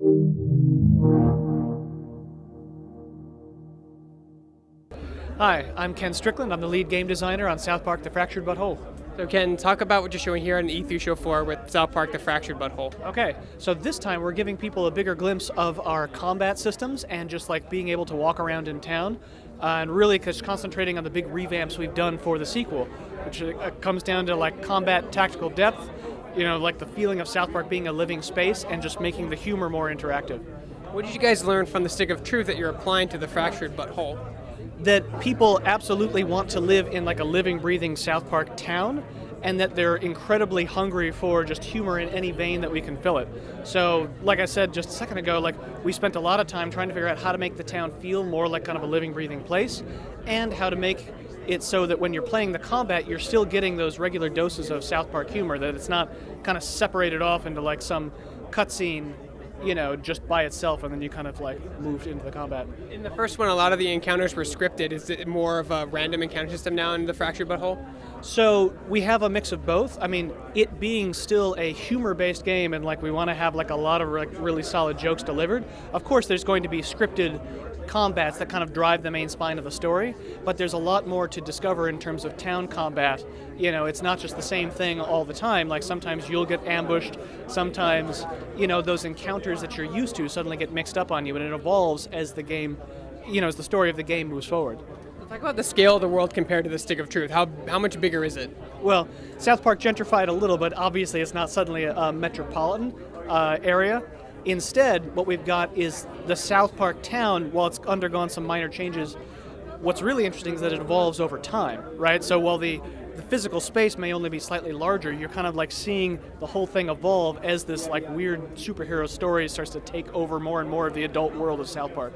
Hi, I'm Ken Strickland. I'm the lead game designer on South Park: The Fractured But Whole. So Ken, talk about what you're showing here on the E3 Show 4 with South Park: The Fractured But Whole. Okay, so this time we're giving people a bigger glimpse of our combat systems and just like being able to walk around in town, and really just concentrating on the big revamps we've done for the sequel, which comes down to like combat tactical depth, like the feeling of South Park being a living space and just making the humor more interactive. What did you guys learn from the Stick of Truth that you're applying to the Fractured But Whole? That people absolutely want to live in like a living, breathing South Park town, and that they're incredibly hungry for just humor in any vein that we can fill it. So, like I said just a second ago, like we spent a lot of time trying to figure out how to make the town feel more like kind of a living, breathing place, and how to make it so that when you're playing the combat, you're still getting those regular doses of South Park humor, that it's not kind of separated off into like some cutscene, just by itself, and then you kind of like moved into the combat. In the first one, a lot of the encounters were scripted. Is it more of a random encounter system now in the Fractured But Whole? So we have a mix of both. I mean, it being still a humor-based game, and like we want to have like a lot of like really solid jokes delivered. Of course, there's going to be scripted combats that kind of drive the main spine of the story, but there's a lot more to discover in terms of town combat. It's not just the same thing all the time. Like sometimes you'll get ambushed, sometimes, those encounters that you're used to suddenly get mixed up on you, and it evolves as the game, as the story of the game moves forward. Talk about the scale of the world compared to the Stick of Truth. How much bigger is it? Well, South Park gentrified a little, but obviously it's not suddenly a metropolitan area. Instead, what we've got is the South Park town. While it's undergone some minor changes, what's really interesting is that it evolves over time, right? So while the physical space may only be slightly larger, you're kind of like seeing the whole thing evolve as this like weird superhero story starts to take over more and more of the adult world of South Park.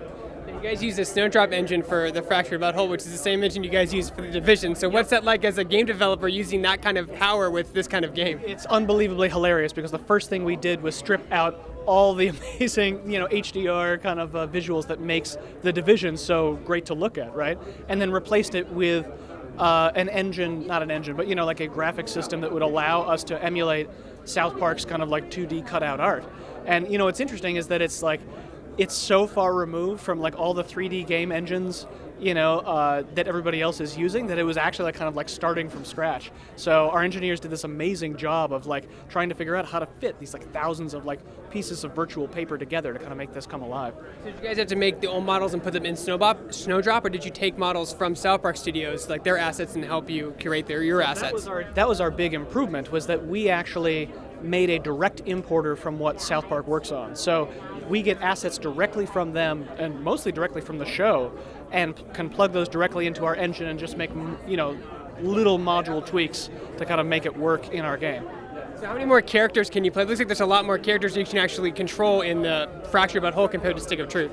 You guys use the Snowdrop engine for the Fractured But Whole, which is the same engine you guys use for the Division. So what's that like as a game developer using that kind of power with this kind of game? It's unbelievably hilarious because the first thing we did was strip out all the amazing, HDR kind of visuals that makes the Division so great to look at, right? And then replaced it with an engine, not an engine, but like a graphic system that would allow us to emulate South Park's kind of like 2D cutout art. And what's interesting is that it's so far removed from like all the 3D game engines, that everybody else is using, that it was actually like kind of like starting from scratch. So our engineers did this amazing job of like trying to figure out how to fit these like thousands of like pieces of virtual paper together to kind of make this come alive. So did you guys have to make the old models and put them in Snowdrop, or did you take models from South Park Studios, like their assets, and help you curate your assets? That was our big improvement, was that we actually made a direct importer from what South Park works on. So we get assets directly from them, and mostly directly from the show, and can plug those directly into our engine and just make, little module tweaks to kind of make it work in our game. So how many more characters can you play? It looks like there's a lot more characters you can actually control in the Fractured But Whole compared to Stick of Truth.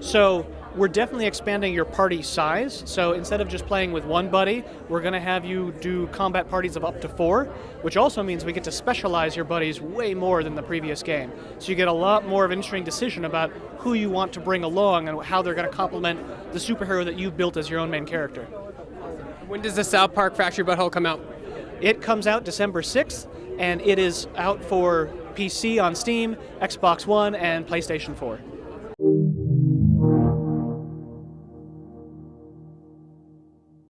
So we're definitely expanding your party size. So instead of just playing with one buddy, we're going to have you do combat parties of up to 4, which also means we get to specialize your buddies way more than the previous game. So you get a lot more of an interesting decision about who you want to bring along and how they're going to complement the superhero that you've built as your own main character. When does the South Park Fractured But Whole come out? It comes out December 6th, and it is out for PC on Steam, Xbox One, and PlayStation 4.